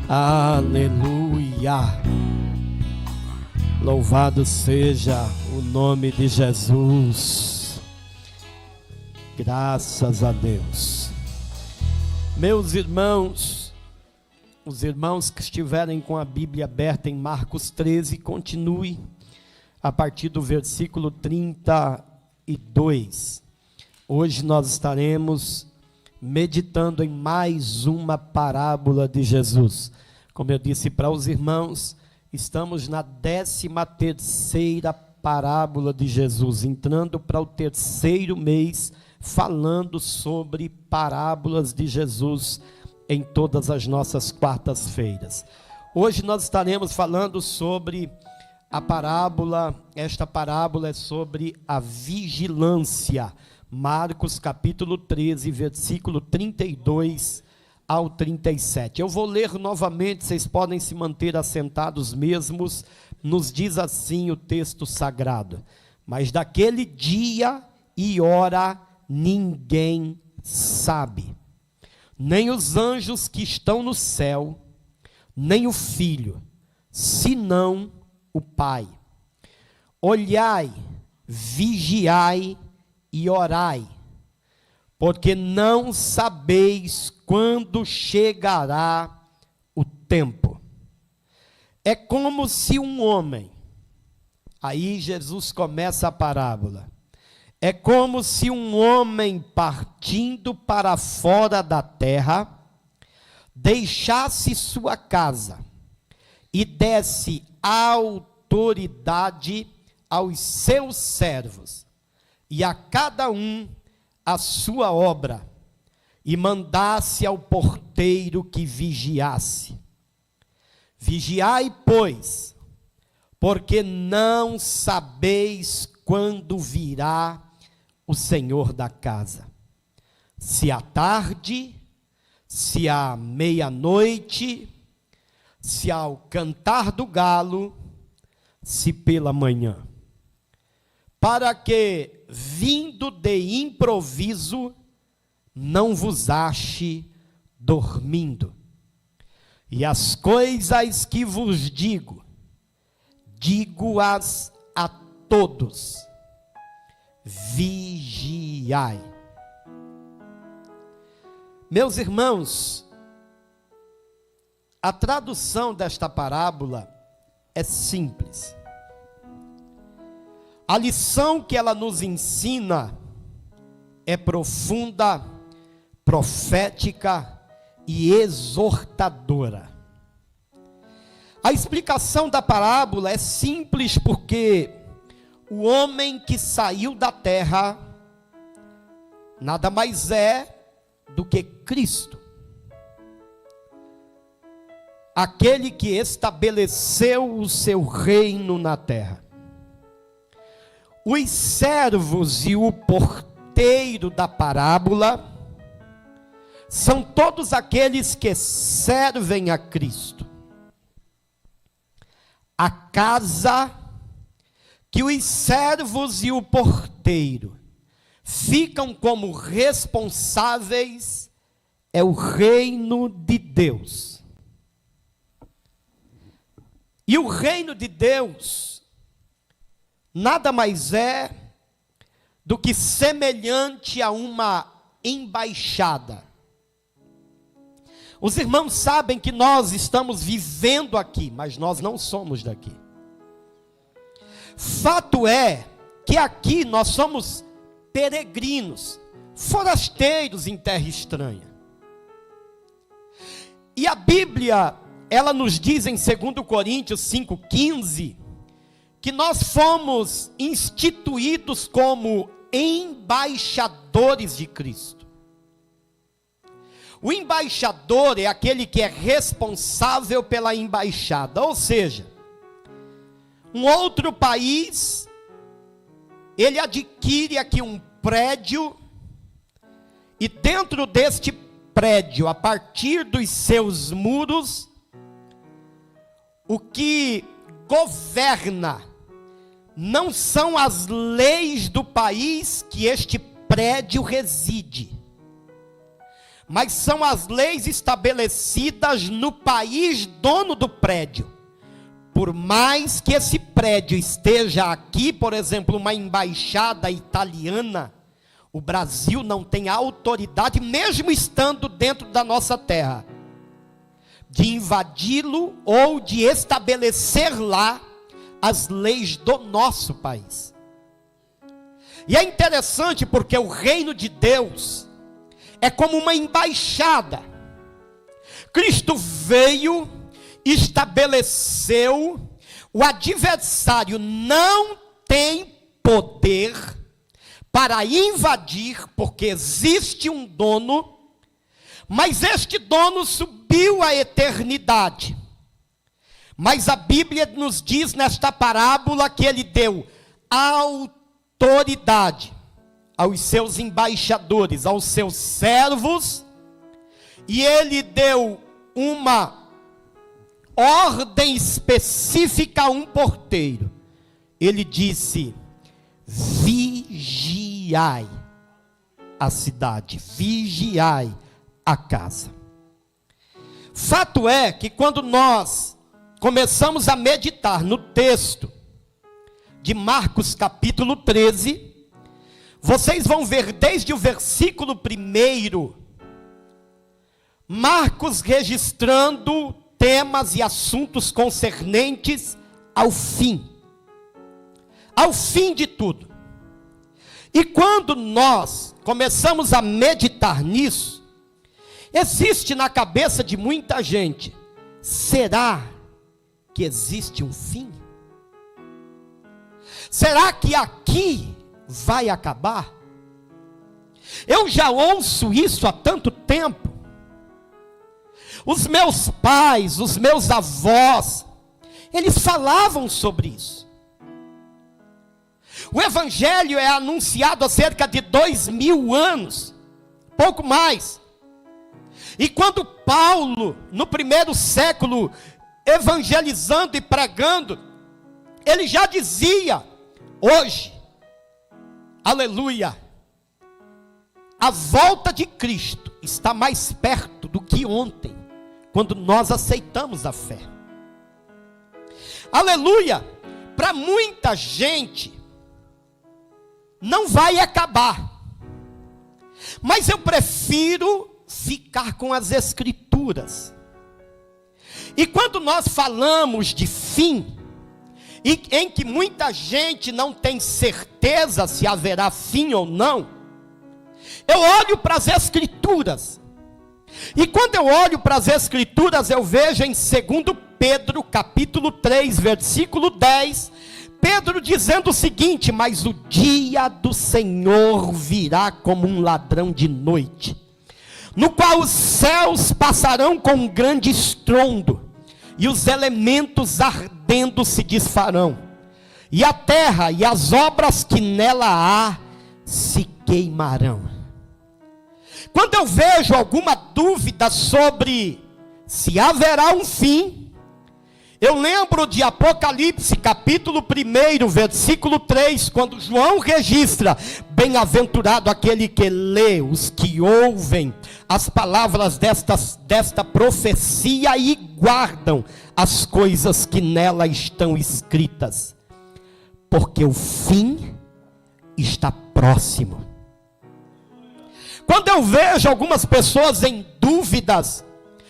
Aleluia! Louvado seja o nome de Jesus. Graças a Deus. Meus irmãos, os irmãos que estiverem com a Bíblia aberta em Marcos 13, continue a partir do versículo 32. Hoje nós estaremos meditando em mais uma parábola de Jesus. Como eu disse para os irmãos, estamos na 13ª parábola de Jesus, entrando para o 3º mês, falando sobre parábolas de Jesus em todas as nossas quartas-feiras. Hoje nós estaremos falando sobre a parábola, esta parábola é sobre a vigilância. Marcos capítulo 13, versículo 32 ao 37. Eu vou ler novamente, vocês podem se manter assentados mesmos. Nos diz assim o texto sagrado: mas daquele dia e hora ninguém sabe, nem os anjos que estão no céu, nem o Filho, senão o Pai. Olhai, vigiai e orai, porque não sabeis quando chegará o tempo. É como se um homem, aí Jesus começa a parábola, é como se um homem partindo para fora da terra, deixasse sua casa e desse autoridade aos seus servos, e a cada um a sua obra, e mandasse ao porteiro que vigiasse. Vigiai, pois, porque não sabeis quando virá o Senhor da casa, se à tarde, se à meia-noite, se ao cantar do galo, se pela manhã, para que, vindo de improviso, não vos ache dormindo. E as coisas que vos digo, digo-as a todos: vigiai. Meus irmãos, a tradução desta parábola é simples. A lição que ela nos ensina é profunda, profética e exortadora. A explicação da parábola é simples porque o homem que saiu da terra nada mais é do que Cristo, aquele que estabeleceu o seu reino na terra. Os servos e o porteiro da parábola são todos aqueles que servem a Cristo. A casa que os servos e o porteiro ficam como responsáveis é o reino de Deus. E o reino de Deus nada mais é do que semelhante a uma embaixada. Os irmãos sabem que nós estamos vivendo aqui, mas nós não somos daqui. Fato é que aqui nós somos peregrinos, forasteiros em terra estranha. E a Bíblia, ela nos diz em 2 Coríntios 5,15, que nós fomos instituídos como embaixadores de Cristo. O embaixador é aquele que é responsável pela embaixada, ou seja, um outro país, ele adquire aqui um prédio, e dentro deste prédio, a partir dos seus muros, o que governa não são as leis do país que este prédio reside, mas são as leis estabelecidas no país dono do prédio. Por mais que esse prédio esteja aqui, por exemplo, uma embaixada italiana, o Brasil não tem autoridade, mesmo estando dentro da nossa terra, de invadi-lo ou de estabelecer lá as leis do nosso país. E é interessante porque o reino de Deus é como uma embaixada. Cristo veio, estabeleceu, o adversário não tem poder para invadir, porque existe um dono, mas este dono subiu à eternidade. Mas a Bíblia nos diz nesta parábola que ele deu autoridade aos seus embaixadores, aos seus servos, e ele deu uma ordem específica a um porteiro. Ele disse: vigiai a cidade, vigiai a casa. Fato é que quando nós começamos a meditar no texto de Marcos capítulo 13, vocês vão ver desde o versículo 1, Marcos registrando temas e assuntos concernentes ao fim de tudo. E quando nós começamos a meditar nisso, existe na cabeça de muita gente: será que existe um fim? Será que aqui vai acabar? Eu já ouço isso há tanto tempo. Os meus pais, os meus avós, eles falavam sobre isso. O evangelho é anunciado há cerca de 2000 anos, pouco mais. E quando Paulo, no primeiro século, evangelizando e pregando, ele já dizia: hoje, aleluia, a volta de Cristo está mais perto do que ontem, quando nós aceitamos a fé. Aleluia, para muita gente não vai acabar, mas eu prefiro ficar com as Escrituras. E quando nós falamos de fim, e em que muita gente não tem certeza se haverá fim ou não, eu olho para as Escrituras. E quando eu olho para as Escrituras, eu vejo em 2 Pedro, capítulo 3, versículo 10, Pedro dizendo o seguinte: mas o dia do Senhor virá como um ladrão de noite, no qual os céus passarão com um grande estrondo, e os elementos ardendo se desfarão, e a terra e as obras que nela há se queimarão. Quando eu vejo alguma dúvida sobre se haverá um fim, eu lembro de Apocalipse, capítulo 1, versículo 3, quando João registra: bem-aventurado aquele que lê, os que ouvem as palavras desta profecia e guardam as coisas que nela estão escritas, porque o fim está próximo. Quando eu vejo algumas pessoas em dúvidas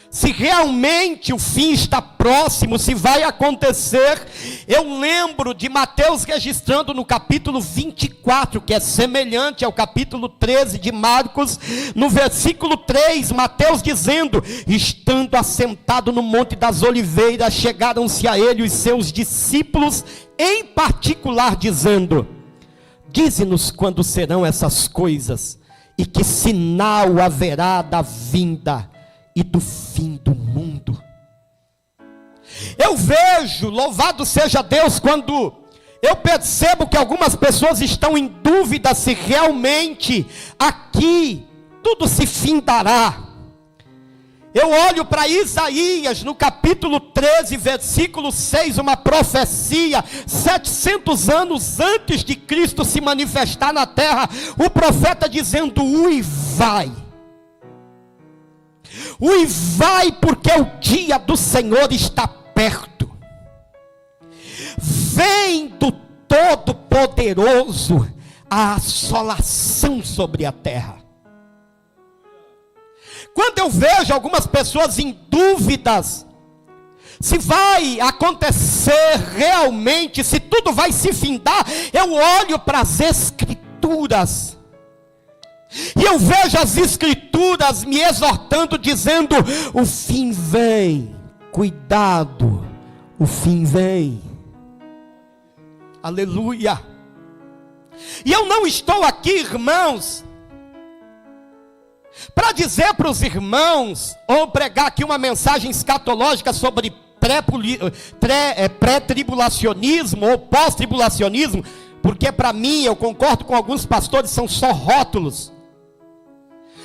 se realmente o fim está próximo, se vai acontecer, eu lembro de Mateus registrando no capítulo 24, que é semelhante ao capítulo 13 de Marcos, no versículo 3, Mateus dizendo: estando assentado no Monte das Oliveiras, chegaram-se a ele os seus discípulos, em particular dizendo: dize-nos quando serão essas coisas, e que sinal haverá da vinda e do fim do mundo. Eu vejo, louvado seja Deus, quando eu percebo que algumas pessoas estão em dúvida se realmente aqui tudo se findará. Eu olho para Isaías, no capítulo 13, versículo 6, uma profecia, 700 anos antes de Cristo se manifestar na terra, o profeta dizendo: uivai. Uivai, porque o dia do Senhor está perto. Vem do Todo-Poderoso a assolação sobre a terra. Quando eu vejo algumas pessoas em dúvidas, se vai acontecer realmente, se tudo vai se findar, eu olho para as Escrituras, e eu vejo as Escrituras me exortando, dizendo: o fim vem, cuidado, o fim vem. Aleluia. E eu não estou aqui, irmãos, para dizer para os irmãos, ou pregar aqui uma mensagem escatológica sobre pré-tribulacionismo ou pós-tribulacionismo, porque para mim, eu concordo com alguns pastores, são só rótulos.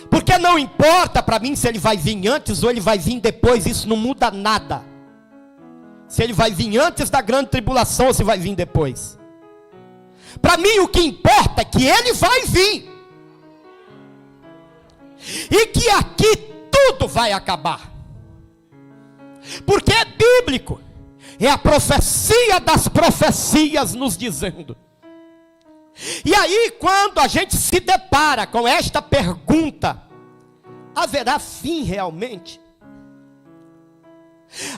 Porque não importa para mim se ele vai vir antes ou ele vai vir depois, isso não muda nada. Se ele vai vir antes da grande tribulação ou se vai vir depois. Para mim o que importa é que ele vai vir. E que aqui tudo vai acabar. Porque é bíblico. É a profecia das profecias nos dizendo. E aí, quando a gente se depara com esta pergunta: haverá fim realmente?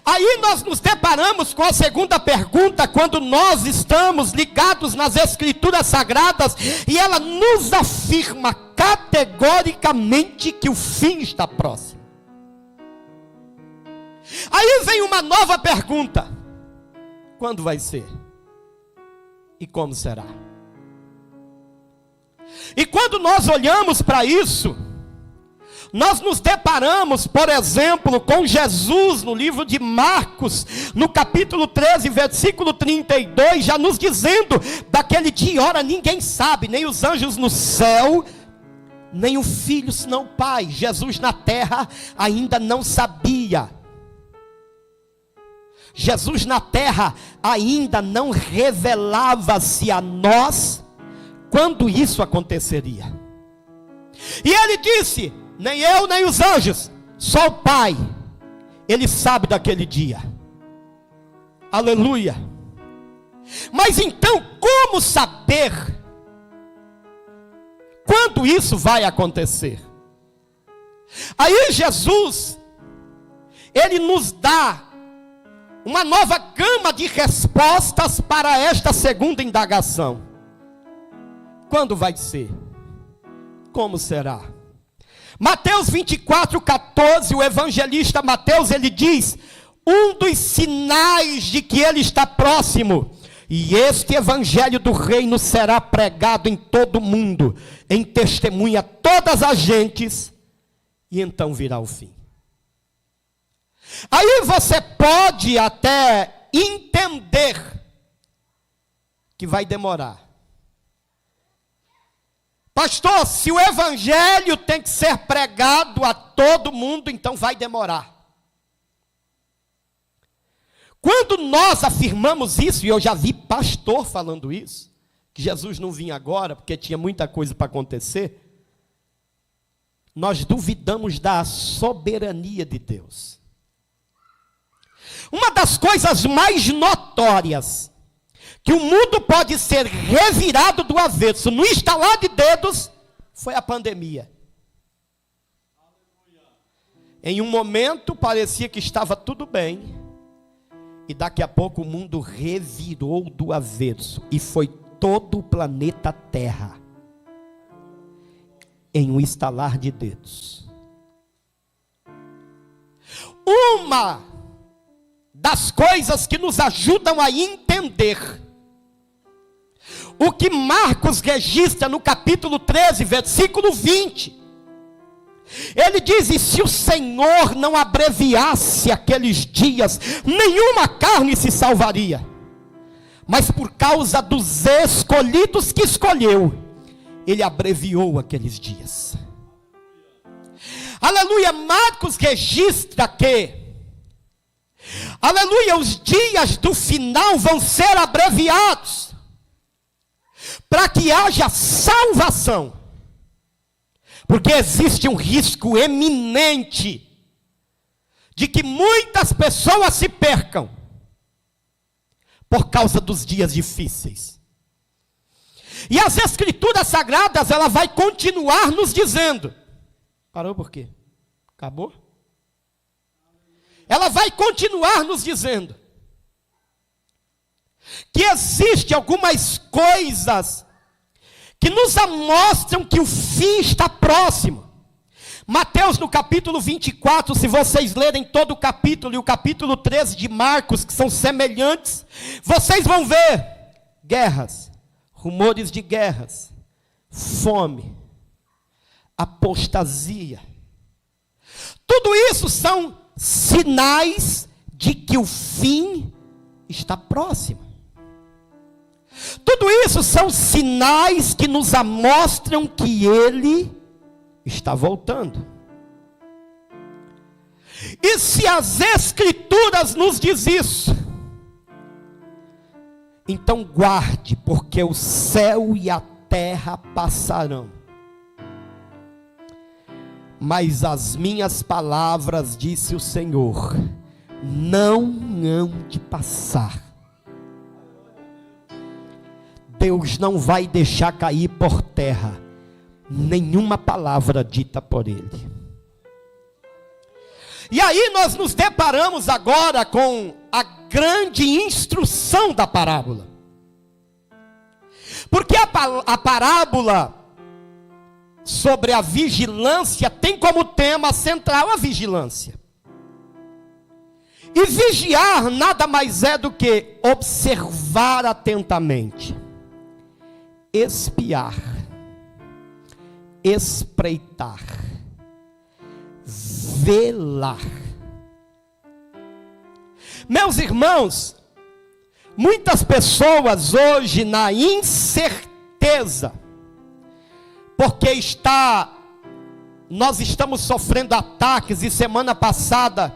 Aí nós nos deparamos com a segunda pergunta, quando nós estamos ligados nas Escrituras Sagradas, e ela nos afirma categoricamente que o fim está próximo. Aí vem uma nova pergunta: quando vai ser? E como será? E quando nós olhamos para isso, nós nos deparamos, por exemplo, com Jesus no livro de Marcos, no capítulo 13, versículo 32, já nos dizendo daquele dia e hora ninguém sabe, nem os anjos no céu, nem o Filho senão o Pai. Jesus na terra ainda não sabia. Jesus na terra ainda não revelava-se a nós quando isso aconteceria. E ele disse: nem eu, nem os anjos, só o Pai, Ele sabe daquele dia. Aleluia. Mas então, como saber quando isso vai acontecer? Aí Jesus, Ele nos dá uma nova gama de respostas para esta segunda indagação. Quando vai ser? Como será? Mateus 24, 14, o evangelista Mateus, ele diz: um dos sinais de que ele está próximo, e este evangelho do reino será pregado em todo o mundo, em testemunha a todas as gentes, e então virá o fim. Aí você pode até entender que vai demorar. Pastor, se o evangelho tem que ser pregado a todo mundo, então vai demorar. Quando nós afirmamos isso, e eu já vi pastor falando isso, que Jesus não vinha agora porque tinha muita coisa para acontecer, nós duvidamos da soberania de Deus. Uma das coisas mais notórias que o mundo pode ser revirado do avesso no estalar de dedos foi a pandemia. Em um momento parecia que estava tudo bem, e daqui a pouco o mundo revirou do avesso, e foi todo o planeta Terra em um estalar de dedos. Uma das coisas que nos ajudam a entender o que Marcos registra no capítulo 13, versículo 20, ele diz: e se o Senhor não abreviasse aqueles dias, nenhuma carne se salvaria, mas por causa dos escolhidos que escolheu, ele abreviou aqueles dias. Aleluia. Marcos registra que, aleluia, os dias do final vão ser abreviados, para que haja salvação, porque existe um risco eminente de que muitas pessoas se percam por causa dos dias difíceis. E as Escrituras Sagradas, ela vai continuar nos dizendo. Parou por quê? Acabou? Ela vai continuar nos dizendo que existe algumas coisas que nos mostram que o fim está próximo. Mateus no capítulo 24, se vocês lerem todo o capítulo, e o capítulo 13 de Marcos, que são semelhantes, vocês vão ver guerras, rumores de guerras, fome, apostasia. Tudo isso são sinais de que o fim está próximo. Tudo isso são sinais que nos mostram que Ele está voltando. E se as Escrituras nos diz isso, então guarde, porque o céu e a terra passarão, mas as minhas palavras, disse o Senhor, não hão de passar. Deus não vai deixar cair por terra nenhuma palavra dita por Ele. E aí nós nos deparamos agora com a grande instrução da parábola. Porque a parábola sobre a vigilância tem como tema central a vigilância. E vigiar nada mais é do que observar atentamente, espiar, espreitar, velar. Meus irmãos, muitas pessoas hoje na incerteza, porque nós estamos sofrendo ataques, e semana passada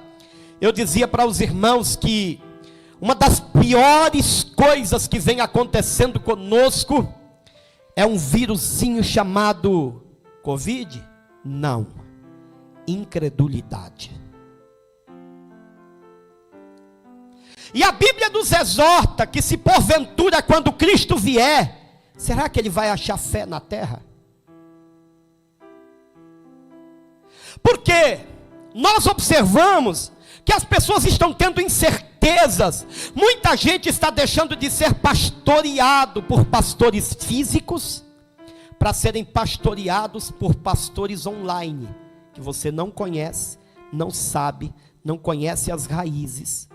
eu dizia para os irmãos que uma das piores coisas que vem acontecendo conosco é um vírusinho chamado Covid? Não, incredulidade. E a Bíblia nos exorta que se porventura quando Cristo vier, será que Ele vai achar fé na terra? Porque nós observamos que as pessoas estão tendo incertezas. Muita gente está deixando de ser pastoreado por pastores físicos para serem pastoreados por pastores online, que você não conhece, não sabe, não conhece as raízes,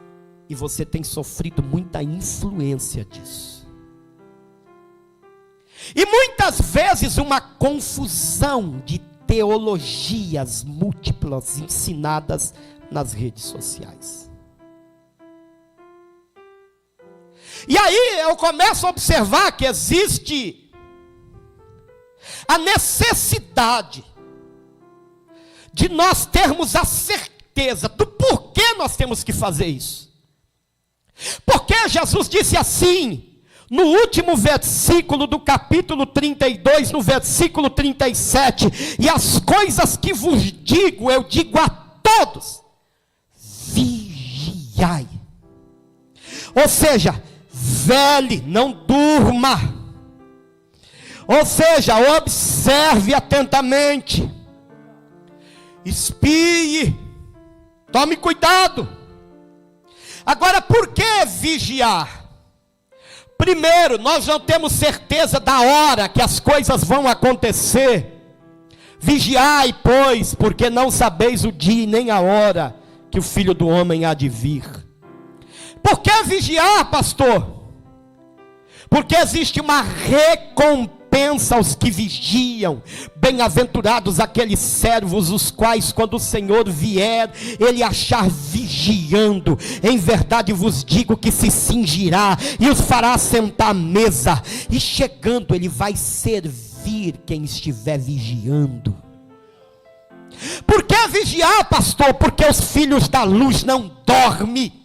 e você tem sofrido muita influência disso. E muitas vezes uma confusão de teologias múltiplas ensinadas nas redes sociais. E aí eu começo a observar que existe a necessidade de nós termos a certeza do porquê nós temos que fazer isso. Porque Jesus disse assim, no último versículo do capítulo 32, no versículo 37, e as coisas que vos digo, eu digo a todos, vigiai. Ou seja, vele, não durma. Ou seja, observe atentamente, espie, tome cuidado. Agora, por que vigiar? Primeiro, nós não temos certeza da hora que as coisas vão acontecer. Vigiai, pois, porque não sabeis o dia nem a hora que o Filho do Homem há de vir. Por que vigiar, pastor? Porque existe uma recompensa aos que vigiam. Bem-aventurados aqueles servos, os quais quando o Senhor vier, Ele achar vigiando. Em verdade vos digo que se cingirá e os fará sentar à mesa. E chegando Ele vai servir quem estiver vigiando. Por que vigiar, pastor? Porque os filhos da luz não dormem.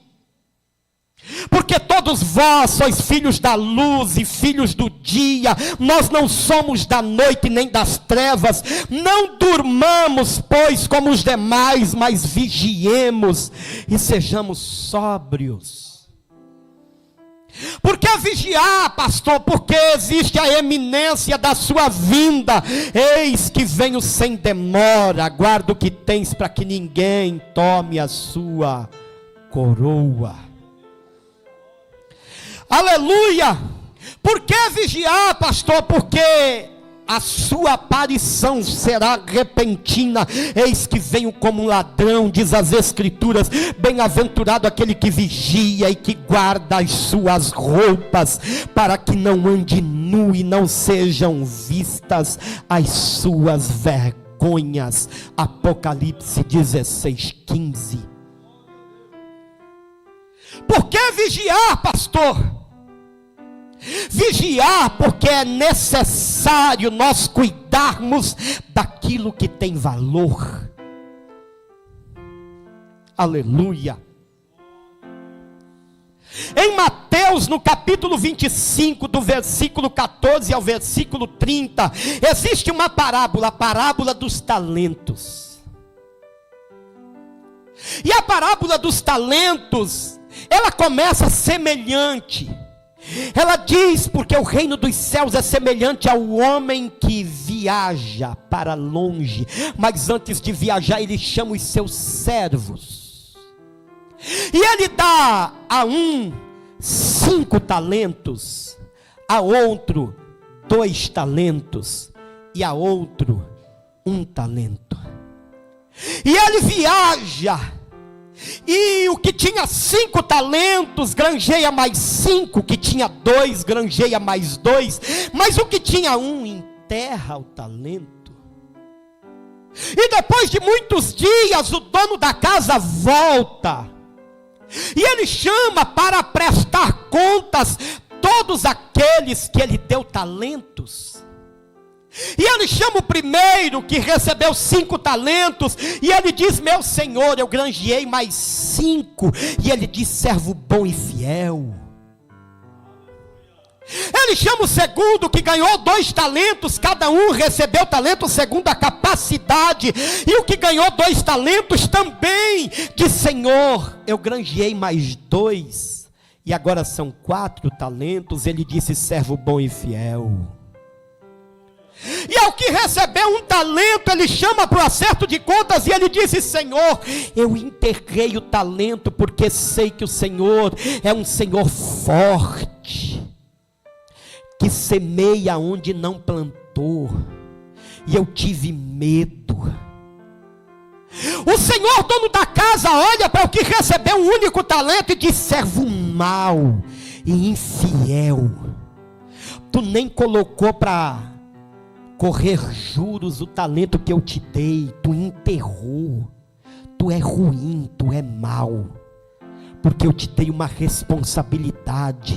Porque todos vós sois filhos da luz e filhos do dia, nós não somos da noite nem das trevas. Não durmamos, pois, como os demais, mas vigiemos e sejamos sóbrios. Por que vigiar, pastor? Porque existe a eminência da sua vinda. Eis que venho sem demora, guarda o que tens para que ninguém tome a sua coroa. Aleluia! Por que vigiar, pastor? Porque a sua aparição será repentina. Eis que venho como um ladrão, diz as Escrituras. Bem-aventurado aquele que vigia e que guarda as suas roupas, para que não ande nu e não sejam vistas as suas vergonhas. Apocalipse 16:15. Por que vigiar, pastor? Vigiar porque é necessário nós cuidarmos daquilo que tem valor. Aleluia. Em Mateus, no capítulo 25, do versículo 14 ao versículo 30, existe uma parábola, a parábola dos talentos. E a parábola dos talentos, ela começa semelhante. Ela diz, porque o reino dos céus é semelhante ao homem que viaja para longe, mas antes de viajar ele chama os seus servos, e ele dá a um 5 talentos, a outro 2 talentos, e a outro 1 talento. E ele viaja, e o que tinha 5 talentos, granjeia mais 5, o que tinha 2, granjeia mais 2, mas o que tinha 1, enterra o talento. E depois de muitos dias, o dono da casa volta, e ele chama para prestar contas todos aqueles que ele deu talentos. E ele chama o primeiro que recebeu 5 talentos, e ele diz: meu senhor, eu granjeei mais 5. E ele diz: servo bom e fiel. Ele chama o segundo que ganhou 2 talentos, cada um recebeu talento segundo a capacidade, e o que ganhou 2 talentos também diz: senhor, eu granjeei mais 2, e agora são 4 talentos. Ele disse: servo bom e fiel. E ao que recebeu 1 talento, ele chama para o acerto de contas, e ele disse: senhor, eu enterrei o talento, porque sei que o Senhor é um Senhor forte, que semeia onde não plantou, e eu tive medo. O Senhor, dono da casa, olha para o que recebeu 1 único talento e diz: servo mau e infiel, tu nem colocou para correr juros o talento que eu te dei, tu enterrou. Tu é ruim, tu é mau, porque eu te dei uma responsabilidade.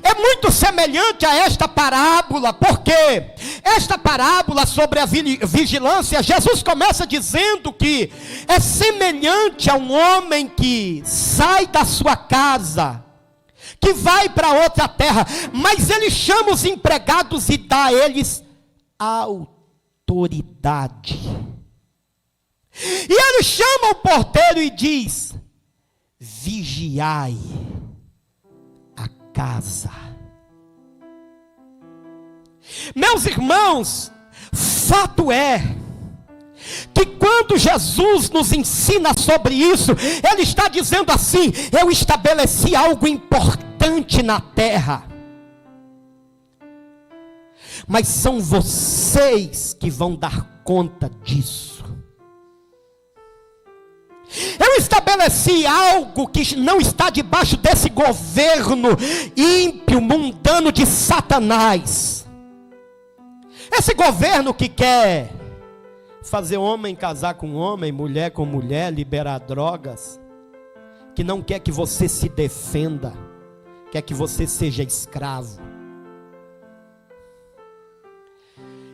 É muito semelhante a esta parábola, porque esta parábola sobre a vigilância, Jesus começa dizendo que é semelhante a um homem que sai da sua casa, que vai para outra terra, mas ele chama os empregados e dá a eles autoridade. E ele chama o porteiro e diz: vigiai a casa. Meus irmãos, fato é que quando Jesus nos ensina sobre isso, ele está dizendo assim: eu estabeleci algo importante na terra, mas são vocês que vão dar conta disso. Eu estabeleci algo que não está debaixo desse governo ímpio, mundano de Satanás. Esse governo que quer fazer homem casar com homem, mulher com mulher, liberar drogas, que não quer que você se defenda, quer que você seja escravo.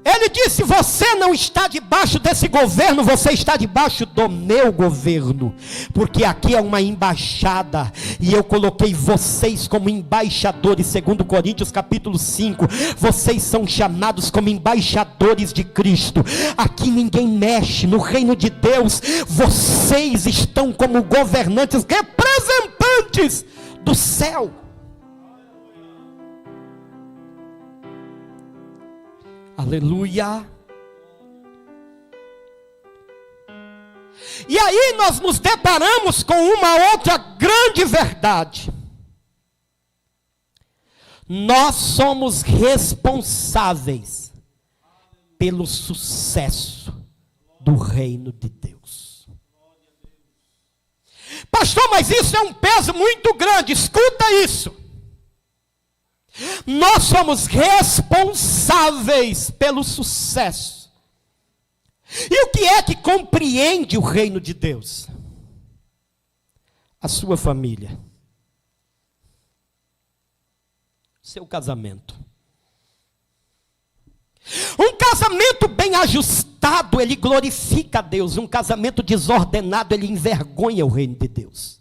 Ele disse: você não está debaixo desse governo, você está debaixo do meu governo, porque aqui é uma embaixada, e eu coloquei vocês como embaixadores, segundo Coríntios capítulo 5, vocês são chamados como embaixadores de Cristo. Aqui ninguém mexe, no reino de Deus, vocês estão como governantes, representantes do céu. Aleluia. E aí nós nos deparamos com uma outra grande verdade. Nós somos responsáveis pelo sucesso do reino de Deus. Pastor, mas isso é um peso muito grande. Escuta isso. Nós somos responsáveis pelo sucesso. E o que é que compreende o reino de Deus? A sua família, seu casamento. Um casamento bem ajustado, ele glorifica a Deus. Um casamento desordenado, ele envergonha o reino de Deus.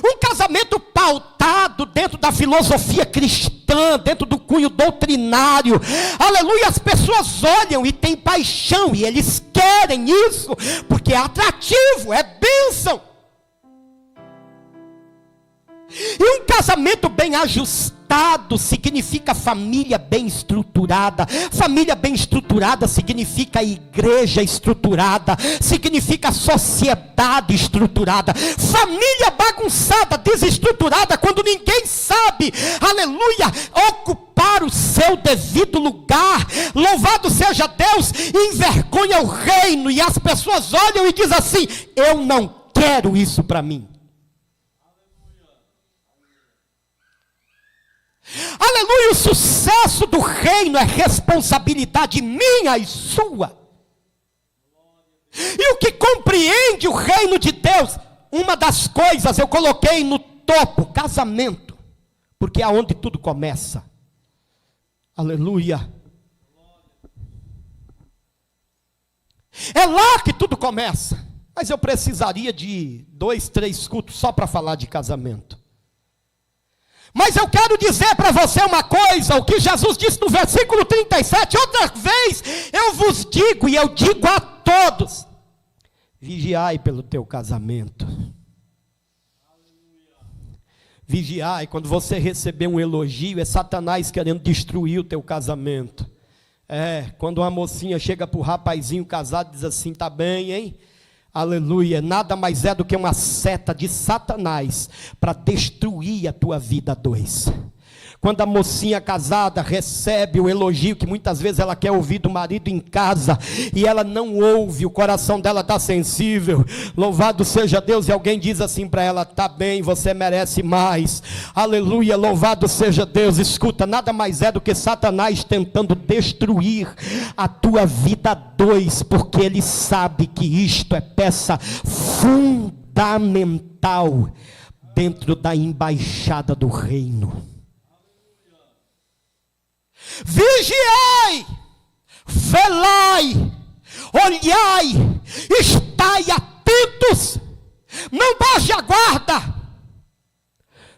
Um casamento pautado dentro da filosofia cristã, dentro do cunho doutrinário, aleluia, as pessoas olham e têm paixão, e eles querem isso, porque é atrativo, é bênção. E um casamento bem ajustado significa família bem estruturada. Família bem estruturada significa igreja estruturada, significa sociedade estruturada. Família bagunçada, desestruturada, quando ninguém sabe, aleluia, ocupar o seu devido lugar. Louvado seja Deus, envergonha o reino, e as pessoas olham e dizem assim: eu não quero isso para mim. Aleluia, o sucesso do reino é responsabilidade minha e sua. E o que compreende o reino de Deus, uma das coisas eu coloquei no topo: casamento, porque é onde tudo começa. Aleluia. É lá que tudo começa. Mas eu precisaria de 2, 3 cultos só para falar de casamento. Mas eu quero dizer para você uma coisa, o que Jesus disse no versículo 37, outra vez eu vos digo, e eu digo a todos: vigiai pelo teu casamento. Vigiai, quando você receber um elogio, é Satanás querendo destruir o teu casamento. Quando uma mocinha chega para o rapazinho casado e diz assim: tá bem, hein? Aleluia, nada mais é do que uma seta de Satanás para destruir a tua vida a dois. Quando a mocinha casada recebe o elogio que muitas vezes ela quer ouvir do marido em casa, e ela não ouve, o coração dela está sensível, louvado seja Deus, e alguém diz assim para ela: tá bem, você merece mais, aleluia, louvado seja Deus. Escuta, nada mais é do que Satanás tentando destruir a tua vida a dois, porque ele sabe que isto é peça fundamental dentro da embaixada do reino. Vigiai, velai, olhai, estai atentos, não baixe a guarda,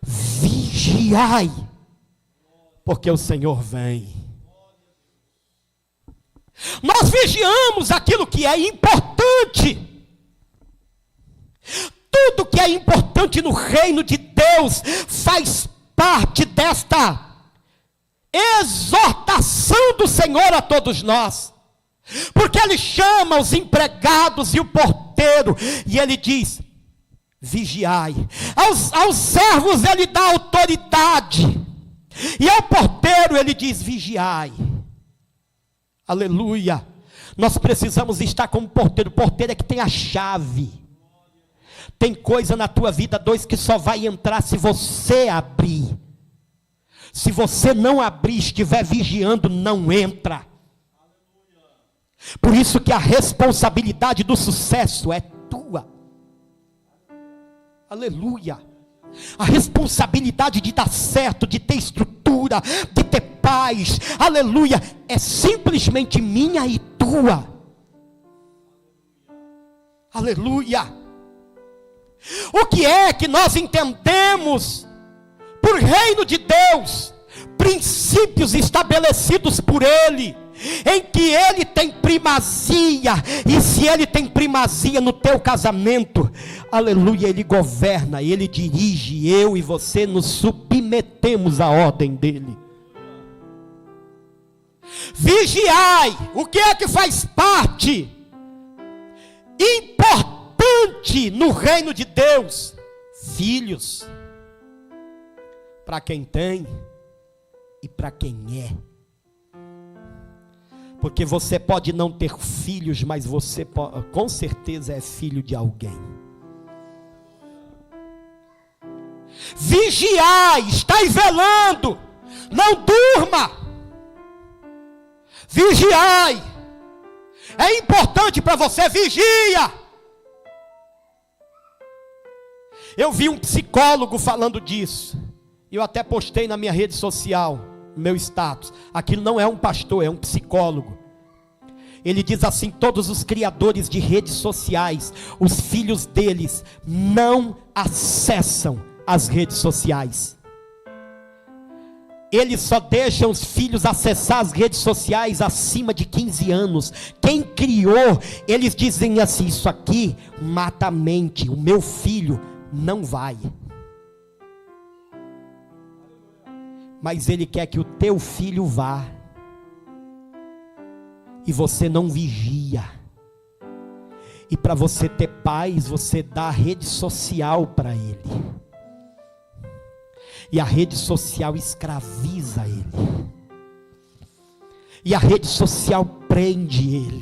vigiai, porque o Senhor vem. Nós vigiamos aquilo que é importante. Tudo que é importante no reino de Deus faz parte desta exortação do Senhor a todos nós, porque Ele chama os empregados e o porteiro, e Ele diz: vigiai. Aos servos Ele dá autoridade, e ao porteiro Ele diz: vigiai. Aleluia. Nós precisamos estar como porteiro. O porteiro é que tem a chave. Tem coisa na tua vida, dois, que só vai entrar se você abrir. Se você não abrir, estiver vigiando, não entra. Por isso que a responsabilidade do sucesso é tua. Aleluia. A responsabilidade de dar certo, de ter estrutura, de ter paz, aleluia, é simplesmente minha e tua. Aleluia. O que é que nós entendemos por reino de Deus? Princípios estabelecidos por Ele, em que Ele tem primazia, e se Ele tem primazia no teu casamento, aleluia, Ele governa, Ele dirige, eu e você nos submetemos à ordem dEle. Vigiai, o que é que faz parte importante no reino de Deus? Filhos, para quem tem e para quem é. Porque você pode não ter filhos, mas você com certeza é filho de alguém. Vigiai, estai velando, não durma. Vigiai, é importante para você, vigia. Eu vi um psicólogo falando disso, eu até postei na minha rede social, no meu status. Aquilo não é um pastor, é um psicólogo. Ele diz assim: todos os criadores de redes sociais, os filhos deles não acessam as redes sociais. Eles só deixam os filhos acessar as redes sociais acima de 15 anos. Quem criou, eles dizem assim: isso aqui mata a mente, o meu filho não vai. Mas ele quer que o teu filho vá. E você não vigia. E para você ter paz, você dá a rede social para ele. E a rede social escraviza ele. E a rede social prende ele.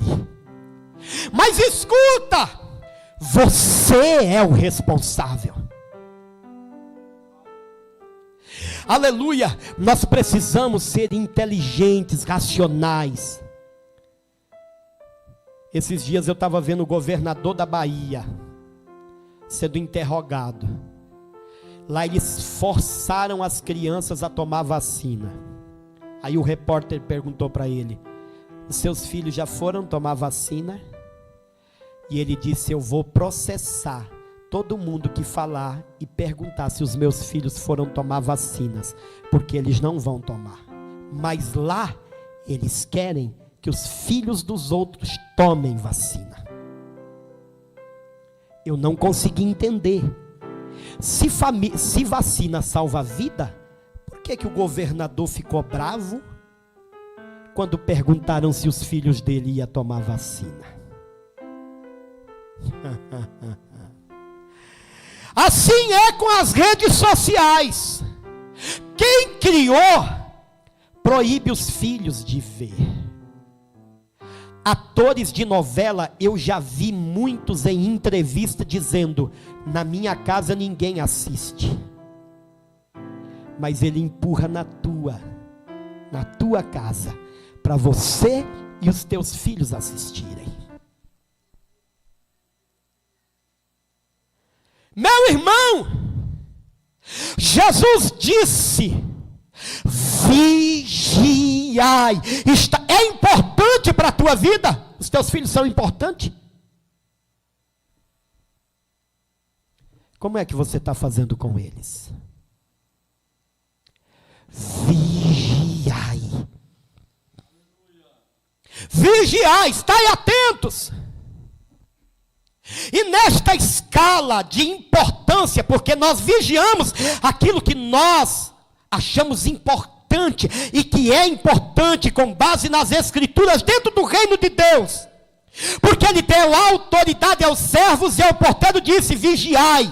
Mas escuta, você é o responsável. Aleluia, nós precisamos ser inteligentes, racionais. Esses dias eu estava vendo o governador da Bahia sendo interrogado. Lá eles forçaram as crianças a tomar vacina. Aí o repórter perguntou para ele: os seus filhos já foram tomar vacina? E ele disse: eu vou processar todo mundo que falar e perguntar se os meus filhos foram tomar vacinas, porque eles não vão tomar. Mas lá eles querem que os filhos dos outros tomem vacina. Eu não consegui entender. Se vacina salva a vida, por que o governador ficou bravo quando perguntaram se os filhos dele iam tomar vacina? Assim é com as redes sociais. Quem criou proíbe os filhos de ver. Atores de novela, eu já vi muitos em entrevista dizendo: na minha casa ninguém assiste. Mas ele empurra na tua casa, para você e os teus filhos assistirem. Meu irmão, Jesus disse: vigiai. É importante para a tua vida? Os teus filhos são importantes? Como é que você está fazendo com eles? Vigiai. Vigiai, estai atentos. E nesta escala de importância, porque nós vigiamos aquilo que nós achamos importante, e que é importante com base nas escrituras dentro do reino de Deus, porque ele deu autoridade aos servos, e ao porteiro disse: vigiai.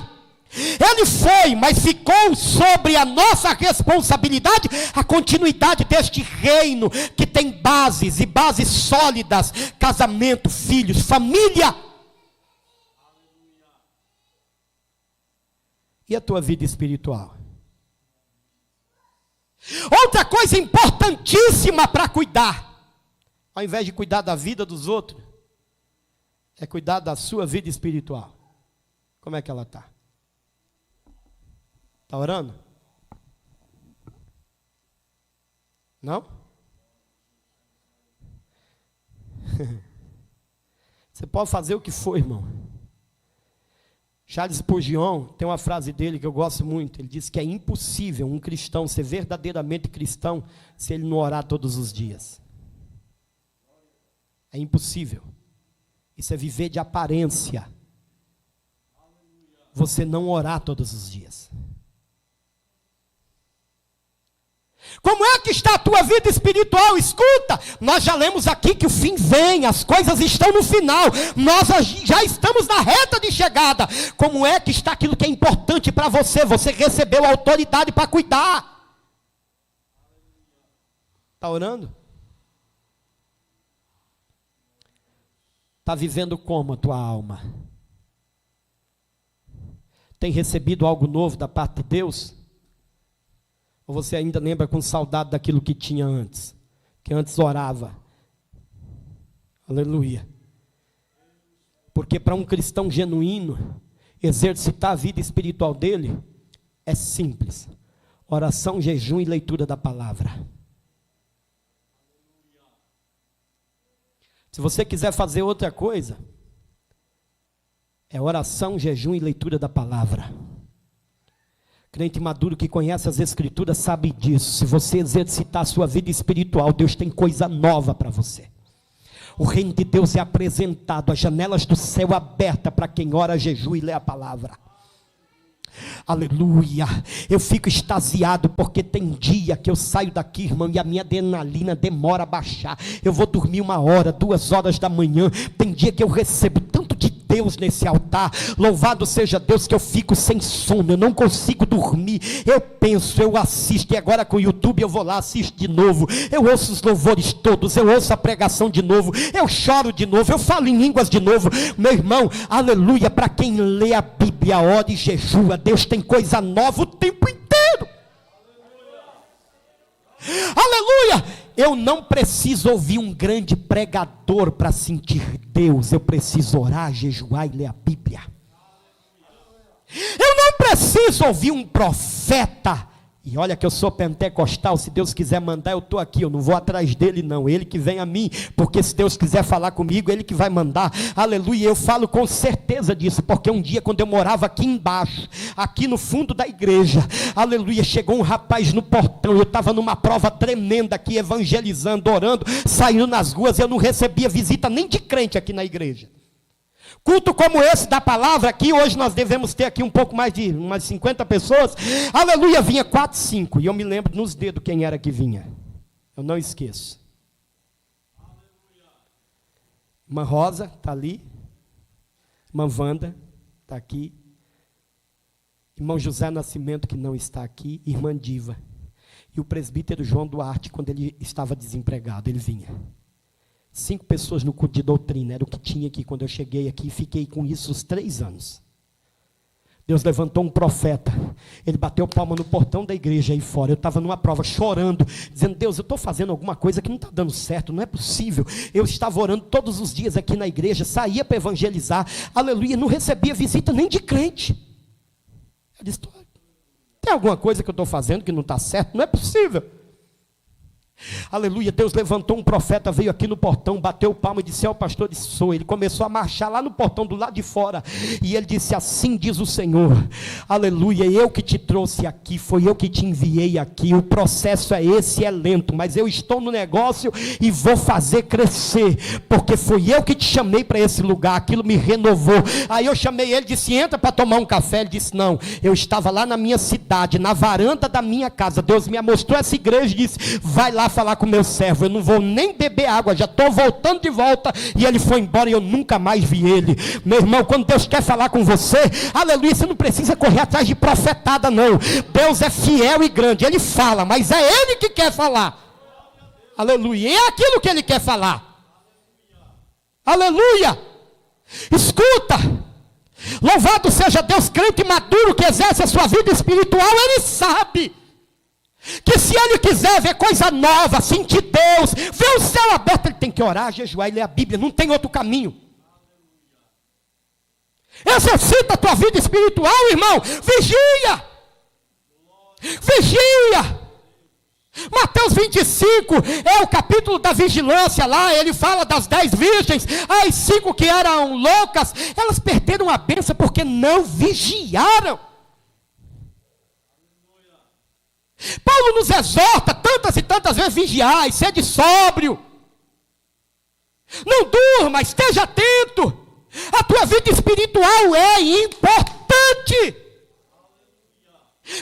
Ele foi, mas ficou sobre a nossa responsabilidade a continuidade deste reino, que tem bases, e bases sólidas: casamento, filhos, família. E a tua vida espiritual? Outra coisa importantíssima para cuidar, ao invés de cuidar da vida dos outros, é cuidar da sua vida espiritual. Como é que ela está? Está orando? Não? Você pode fazer o que for, irmão. Charles Spurgeon tem uma frase dele que eu gosto muito. Ele diz que é impossível um cristão ser verdadeiramente cristão se ele não orar todos os dias. É impossível. Isso é viver de aparência. Você não orar todos os dias. Como é que está a tua vida espiritual? Escuta, nós já lemos aqui que o fim vem, as coisas estão no final, nós já estamos na reta de chegada. Como é que está aquilo que é importante para você? Você recebeu a autoridade para cuidar. Está orando? Está vivendo como a tua alma? Tem recebido algo novo da parte de Deus? Ou você ainda lembra com saudade daquilo que tinha antes? Que antes orava. Aleluia. Porque para um cristão genuíno, exercitar a vida espiritual dele é simples. Oração, jejum e leitura da palavra. Se você quiser fazer outra coisa, é oração, jejum e leitura da palavra. Crente maduro que conhece as escrituras sabe disso. Se você exercitar a sua vida espiritual, Deus tem coisa nova para você. O reino de Deus é apresentado, as janelas do céu abertas para quem ora, jejum e lê a palavra. Aleluia. Eu fico extasiado porque tem dia que eu saio daqui, irmão, e a minha adrenalina demora a baixar. Eu vou dormir 1 hora, 2 horas da manhã. Tem dia que eu recebo tanto de Deus nesse altar. Louvado seja Deus que eu fico sem sono, eu não consigo dormir. Eu penso, eu assisto, e agora com o YouTube eu vou lá, assisto de novo. Eu ouço os louvores todos, eu ouço a pregação de novo, eu choro de novo, eu falo em línguas de novo. Meu irmão, aleluia, para quem lê a Bíblia, ora e jejua, Deus tem coisa nova o tempo inteiro. Aleluia. Eu não preciso ouvir um grande pregador para sentir Deus. Eu preciso orar, jejuar e ler a Bíblia. Eu não preciso ouvir um profeta. E olha que eu sou pentecostal, se Deus quiser mandar, eu estou aqui, eu não vou atrás dele não, ele que vem a mim, porque se Deus quiser falar comigo, ele que vai mandar, aleluia. Eu falo com certeza disso, porque um dia quando eu morava aqui embaixo, aqui no fundo da igreja, aleluia, chegou um rapaz no portão, eu estava numa prova tremenda aqui, evangelizando, orando, saindo nas ruas, eu não recebia visita nem de crente aqui na igreja. Culto como esse da palavra aqui, hoje nós devemos ter aqui um pouco mais de umas 50 pessoas, aleluia, vinha 4, 5, e eu me lembro nos dedos quem era que vinha, eu não esqueço. Irmã Rosa está ali, irmã Wanda está aqui, irmão José Nascimento que não está aqui, irmã Diva, e o presbítero João Duarte, quando ele estava desempregado, ele vinha. 5 pessoas no culto de doutrina, era o que tinha aqui quando eu cheguei aqui, e fiquei com isso os 3 anos. Deus levantou um profeta, ele bateu palma no portão da igreja aí fora, eu estava numa prova chorando, dizendo, Deus, eu estou fazendo alguma coisa que não está dando certo, não é possível. Eu estava orando todos os dias aqui na igreja, saía para evangelizar, aleluia, não recebia visita nem de crente. Eu disse, tem alguma coisa que eu estou fazendo que não está certo, não é possível. Aleluia, Deus levantou um profeta, veio aqui no portão, bateu palma e disse, o pastor disse, sou. Ele começou a marchar lá no portão do lado de fora, e ele disse, assim diz o Senhor, aleluia, eu que te trouxe aqui, foi eu que te enviei aqui, o processo é esse, é lento, mas eu estou no negócio e vou fazer crescer, porque foi eu que te chamei para esse lugar, aquilo me renovou. Aí eu chamei ele, disse, entra para tomar um café. Ele disse, não, eu estava lá na minha cidade, na varanda da minha casa, Deus me mostrou essa igreja e disse, vai lá falar com o meu servo, eu não vou nem beber água, já estou voltando de volta. E ele foi embora e eu nunca mais vi ele. Meu irmão, quando Deus quer falar com você, aleluia, você não precisa correr atrás de profetada não. Deus é fiel e grande, ele fala, mas é ele que quer falar. Aleluia, é aquilo que ele quer falar. Aleluia. Escuta, louvado seja Deus, crente maduro que exerce a sua vida espiritual, ele sabe que se ele quiser ver coisa nova, sentir Deus, ver o céu aberto, ele tem que orar, jejuar e ler a Bíblia, não tem outro caminho. Exercita a tua vida espiritual, irmão, vigia. Vigia. Mateus 25 é o capítulo da vigilância lá, ele fala das 10 virgens, as 5 que eram loucas, elas perderam a bênção porque não vigiaram. Paulo nos exorta tantas e tantas vezes: vigiai, sede sóbrio, não durma, esteja atento, a tua vida espiritual é importante.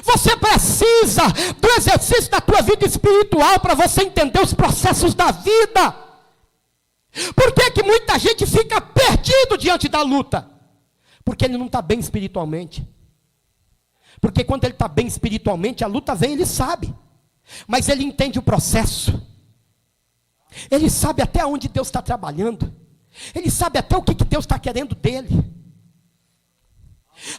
Você precisa do exercício da tua vida espiritual para você entender os processos da vida. Por que que muita gente fica perdido diante da luta? Porque ele não está bem espiritualmente. Porque quando ele está bem espiritualmente, a luta vem, ele sabe. Mas ele entende o processo. Ele sabe até onde Deus está trabalhando. Ele sabe até o que Deus está querendo dele.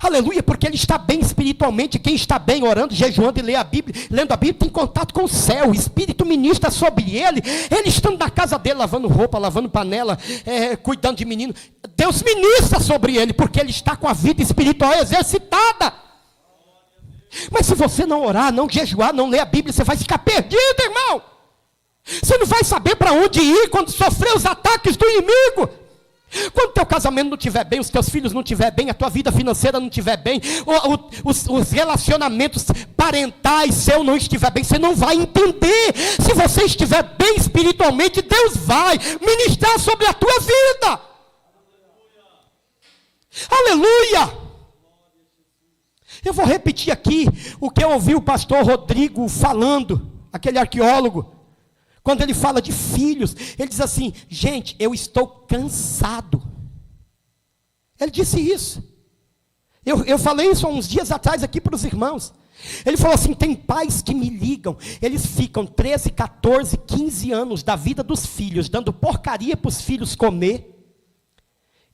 Aleluia, porque ele está bem espiritualmente. Quem está bem orando, jejuando e lendo a Bíblia, tem contato com o céu. O Espírito ministra sobre ele. Ele estando na casa dele, lavando roupa, lavando panela, cuidando de menino. Deus ministra sobre ele, porque ele está com a vida espiritual exercitada. Mas se você não orar, não jejuar, não ler a Bíblia, você vai ficar perdido, irmão. Você não vai saber para onde ir quando sofrer os ataques do inimigo. Quando teu casamento não estiver bem, os teus filhos não estiver bem, a tua vida financeira não estiver bem, os relacionamentos parentais seu não estiver bem, você não vai entender. Se você estiver bem espiritualmente, Deus vai ministrar sobre a tua vida. Aleluia! Eu vou repetir aqui o que eu ouvi o pastor Rodrigo falando, aquele arqueólogo. Quando ele fala de filhos, ele diz assim: gente, eu estou cansado. Ele disse isso. Eu falei isso há uns dias atrás aqui para os irmãos. Ele falou assim: tem pais que me ligam, eles ficam 13, 14, 15 anos da vida dos filhos, dando porcaria para os filhos comer.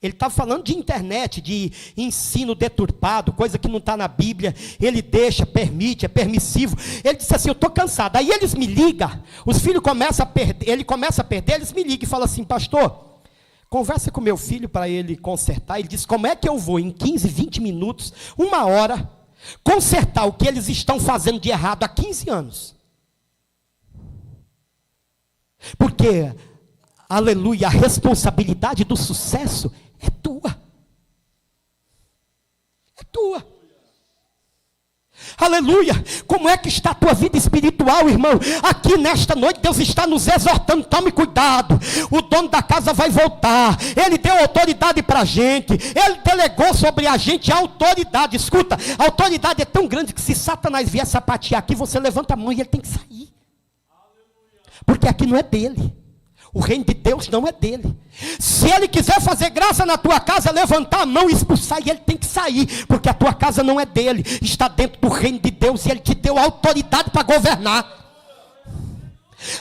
Ele está falando de internet, de ensino deturpado, coisa que não está na Bíblia. Ele deixa, permite, é permissivo. Ele disse assim: eu estou cansado. Aí eles me ligam, os filhos começam a perder, ele começa a perder, eles me ligam e falam assim: pastor, conversa com meu filho para ele consertar. Ele diz: como é que eu vou em 15, 20 minutos, 1 hora, consertar o que eles estão fazendo de errado há 15 anos? Porque, aleluia, a responsabilidade do sucesso é tua. É tua. Aleluia. Como é que está a tua vida espiritual, irmão? Aqui nesta noite Deus está nos exortando: tome cuidado. O dono da casa vai voltar. Ele deu autoridade para a gente. Ele delegou sobre a gente a autoridade. Escuta, a autoridade é tão grande que se Satanás vier sapatear aqui, você levanta a mão e ele tem que sair. Porque aqui não é dele. O reino de Deus não é dele. Se ele quiser fazer graça na tua casa, levantar a mão e expulsar, e ele tem que sair, porque a tua casa não é dele, está dentro do reino de Deus, e ele te deu autoridade para governar.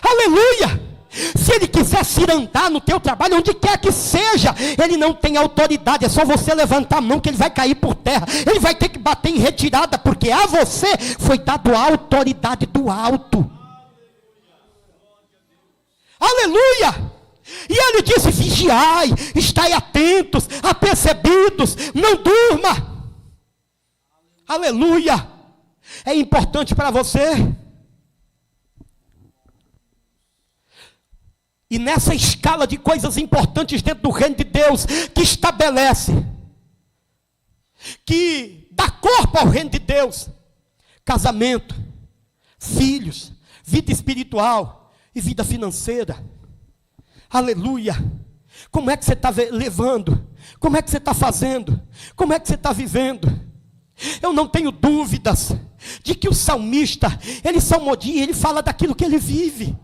Aleluia! Se ele quiser se andar no teu trabalho, onde quer que seja, ele não tem autoridade. É só você levantar a mão que ele vai cair por terra. Ele vai ter que bater em retirada, porque a você foi dado a autoridade do alto. Aleluia! E ele disse: vigiai, estai atentos, apercebidos, não durma. Aleluia! É importante para você. E nessa escala de coisas importantes dentro do reino de Deus, que estabelece, que dá corpo ao reino de Deus: casamento, filhos, vida espiritual e vida financeira. Aleluia. Como é que você está levando? Como é que você está fazendo? Como é que você está vivendo? Eu não tenho dúvidas de que o salmista, ele salmodia, ele fala daquilo que ele vive.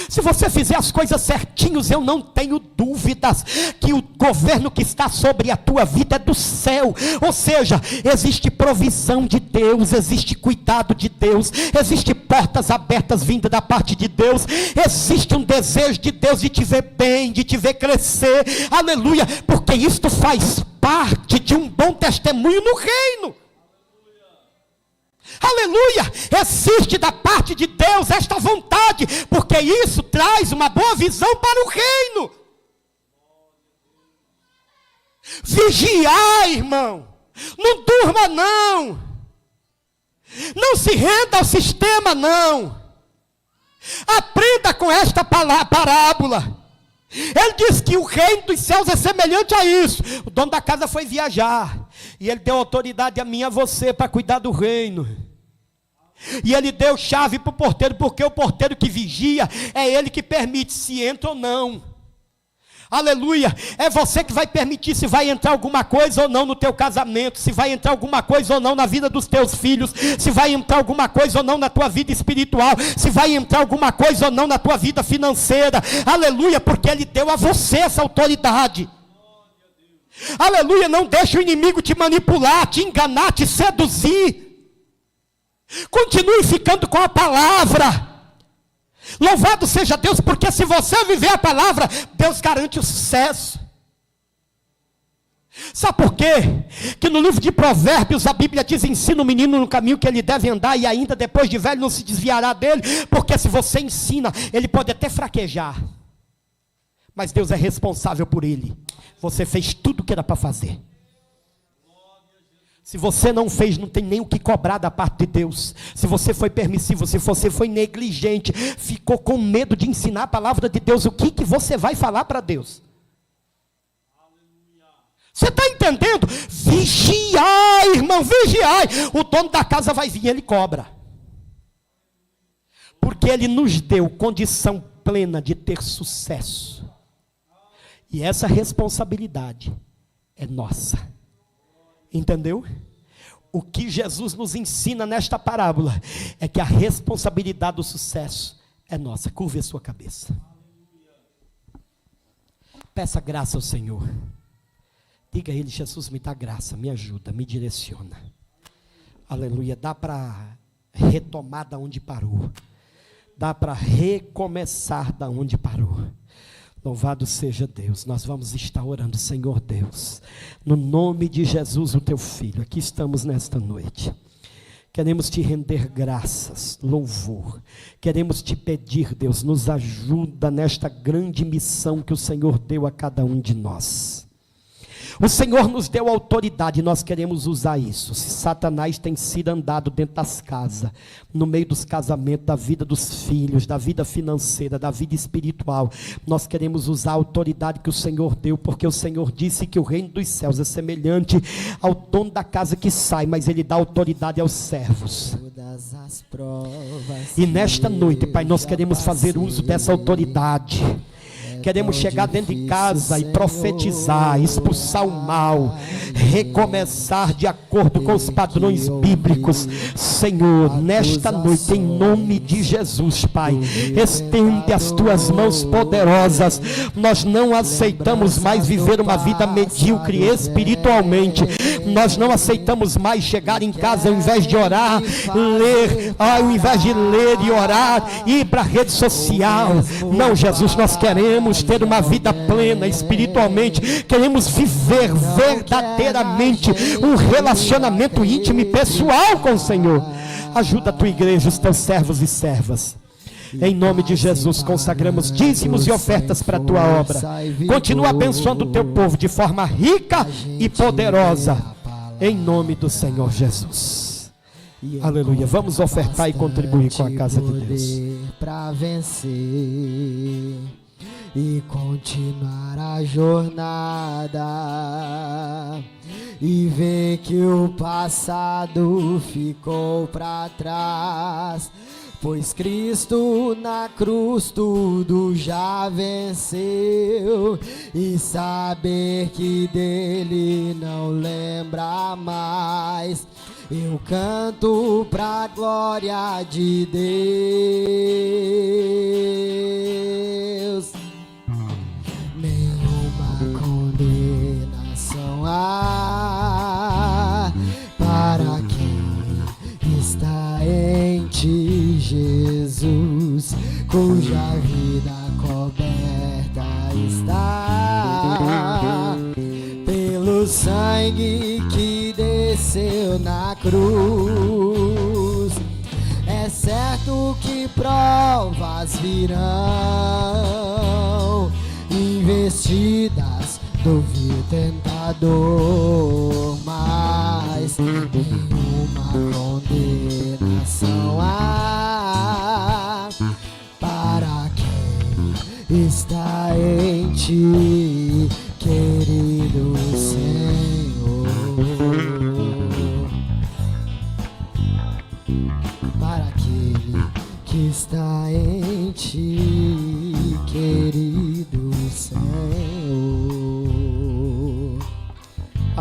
Se você fizer as coisas certinhos, eu não tenho dúvidas que o governo que está sobre a tua vida é do céu. Ou seja, existe provisão de Deus, existe cuidado de Deus, existe portas abertas vindas da parte de Deus, existe um desejo de Deus de te ver bem, de te ver crescer. Aleluia, porque isto faz parte de um bom testemunho no reino. Aleluia, existe da parte de Deus esta vontade, porque isso traz uma boa visão para o reino. Vigiar, irmão, não durma não. Não se renda ao sistema, não. Aprenda com esta parábola. Ele diz que o reino dos céus é semelhante a isso. O dono da casa foi viajar, e ele deu autoridade a mim e a você para cuidar do reino. E ele deu chave para o porteiro, porque o porteiro que vigia é ele que permite se entra ou não. Aleluia, é você que vai permitir se vai entrar alguma coisa ou não no teu casamento, se vai entrar alguma coisa ou não na vida dos teus filhos, se vai entrar alguma coisa ou não na tua vida espiritual, se vai entrar alguma coisa ou não na tua vida financeira. Aleluia, porque ele deu a você essa autoridade. Aleluia, não deixe o inimigo te manipular, te enganar, te seduzir. Continue ficando com a palavra. Louvado seja Deus, porque se você viver a palavra, Deus garante o sucesso. Sabe por quê? Que no livro de Provérbios a Bíblia diz: ensina o menino no caminho que ele deve andar, e ainda depois de velho não se desviará dele. Porque se você ensina, ele pode até fraquejar, mas Deus é responsável por ele. Você fez tudo o que era para fazer. Se você não fez, não tem nem o que cobrar da parte de Deus. Se você foi permissivo, se você foi negligente, ficou com medo de ensinar a palavra de Deus, o que você vai falar para Deus? Você está entendendo? Vigiai, irmão, vigiai. O dono da casa vai vir, ele cobra. Porque ele nos deu condição plena de ter sucesso. E essa responsabilidade é nossa. Entendeu? O que Jesus nos ensina nesta parábola é que a responsabilidade do sucesso é nossa. Curve a sua cabeça. Peça graça ao Senhor. Diga a Ele: Jesus, me dá graça, me ajuda, me direciona. Aleluia. Dá para retomar da onde parou. Dá para recomeçar da onde parou. Louvado seja Deus. Nós vamos estar orando. Senhor Deus, no nome de Jesus, o teu filho, aqui estamos nesta noite. Queremos te render graças, louvor. Queremos te pedir, Deus, nos ajuda nesta grande missão que o Senhor deu a cada um de nós. O Senhor nos deu autoridade e nós queremos usar isso. Se Satanás tem sido andado dentro das casas, no meio dos casamentos, da vida dos filhos, da vida financeira, da vida espiritual, nós queremos usar a autoridade que o Senhor deu, porque o Senhor disse que o reino dos céus é semelhante ao dono da casa que sai, mas ele dá autoridade aos servos. E nesta noite, Pai, nós queremos fazer uso dessa autoridade. Queremos chegar dentro de casa e profetizar, expulsar o mal, recomeçar de acordo com os padrões bíblicos. Senhor, nesta noite, em nome de Jesus, Pai, estende as tuas mãos poderosas. Nós não aceitamos mais viver uma vida medíocre espiritualmente. Nós não aceitamos mais chegar em casa, ao invés de orar, ler, ao invés de ler e orar, ir para a rede social. Não, Jesus, nós queremos ter uma vida plena espiritualmente, queremos viver verdadeiramente um relacionamento íntimo e pessoal com o Senhor. Ajuda a tua igreja, os teus servos e servas. Em nome de Jesus, consagramos dízimos e ofertas para a tua obra. Continua abençoando o teu povo de forma rica e poderosa, em nome do Senhor Jesus. Aleluia. Vamos ofertar e contribuir com a casa de Deus. Para vencer e continuar a jornada, e ver que o passado ficou para trás, pois Cristo na cruz tudo já venceu, e saber que dele não lembra mais. Eu canto pra glória de Deus. Nenhuma condenação há para quem está em ti, Jesus, cuja vida coberta está pelo sangue que desceu na cruz. É certo que provas virão, investidas do vil tentador, mas nenhuma condenação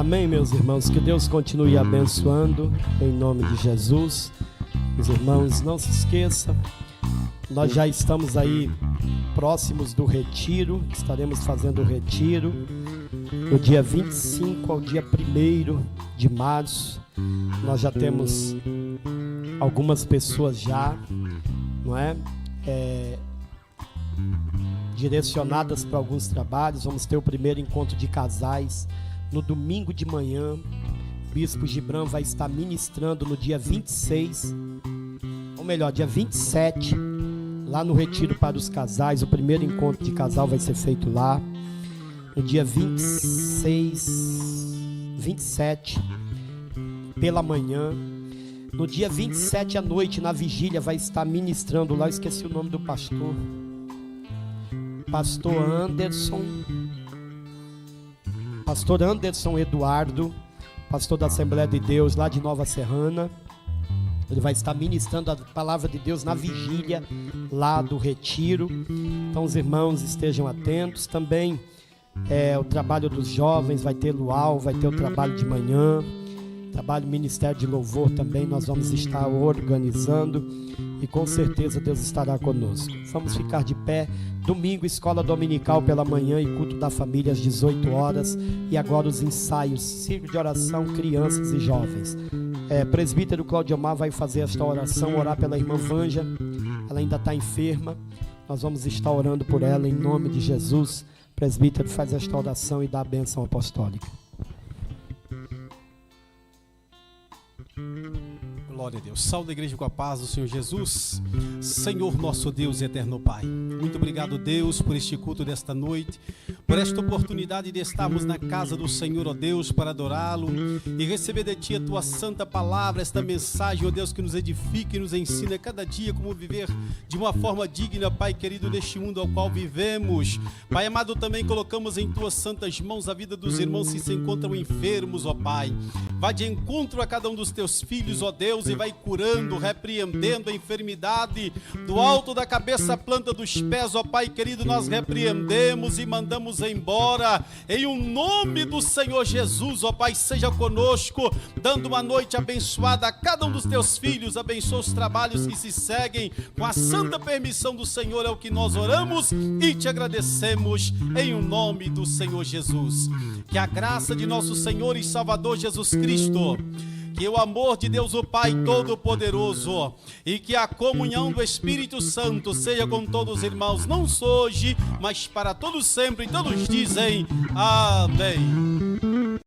Amém, meus irmãos, que Deus continue abençoando, em nome de Jesus. Os irmãos, não se esqueçam, nós já estamos aí próximos do retiro, estaremos fazendo o retiro do dia 25 ao dia 1º de março. Nós já temos algumas pessoas já, não é? Direcionadas para alguns trabalhos. Vamos ter o primeiro encontro de casais no domingo de manhã. Bispo Gibran vai estar ministrando no dia 26, ou melhor, dia 27, lá no Retiro para os Casais. O primeiro encontro de casal vai ser feito lá. No dia 27, pela manhã. No dia 27 à noite, na vigília, vai estar ministrando lá. Eu esqueci o nome do pastor. Pastor Anderson Eduardo, pastor da Assembleia de Deus lá de Nova Serrana. Ele vai estar ministrando a palavra de Deus na vigília lá do retiro. Então os irmãos estejam atentos. Também o trabalho dos jovens, vai ter luau, vai ter o trabalho de manhã, trabalho Ministério de Louvor também nós vamos estar organizando, e com certeza Deus estará conosco. Vamos ficar de pé. Domingo, escola dominical pela manhã e culto da família às 18 horas. E agora os ensaios, círculo de oração, crianças e jovens. Presbítero Claudio Omar vai fazer esta oração, orar pela irmã Vanja. Ela ainda está enferma. Nós vamos estar orando por ela em nome de Jesus. Presbítero, faz esta oração e dá a bênção apostólica. Glória a Deus. Salve a igreja com a paz do Senhor Jesus. Senhor nosso Deus e eterno Pai, muito obrigado, Deus, por este culto desta noite, por esta oportunidade de estarmos na casa do Senhor, ó Deus, para adorá-lo e receber de Ti a Tua santa palavra, esta mensagem, ó Deus, que nos edifica e nos ensina cada dia como viver de uma forma digna, Pai querido, neste mundo ao qual vivemos. Pai amado, também colocamos em Tuas santas mãos a vida dos irmãos que se encontram enfermos, ó Pai. Vá de encontro a cada um dos Teus filhos, ó Deus, e vai curando, repreendendo a enfermidade do alto da cabeça à planta dos pés, ó Pai querido. Nós repreendemos e mandamos embora em o nome do Senhor Jesus, ó Pai. Seja conosco, dando uma noite abençoada a cada um dos Teus filhos. Abençoa os trabalhos que se seguem com a santa permissão do Senhor, é o que nós oramos e Te agradecemos em o nome do Senhor Jesus. Que a graça de nosso Senhor e Salvador Jesus Cristo, que o amor de Deus o Pai Todo-Poderoso e que a comunhão do Espírito Santo seja com todos os irmãos, não só hoje, mas para todos sempre. E todos dizem amém.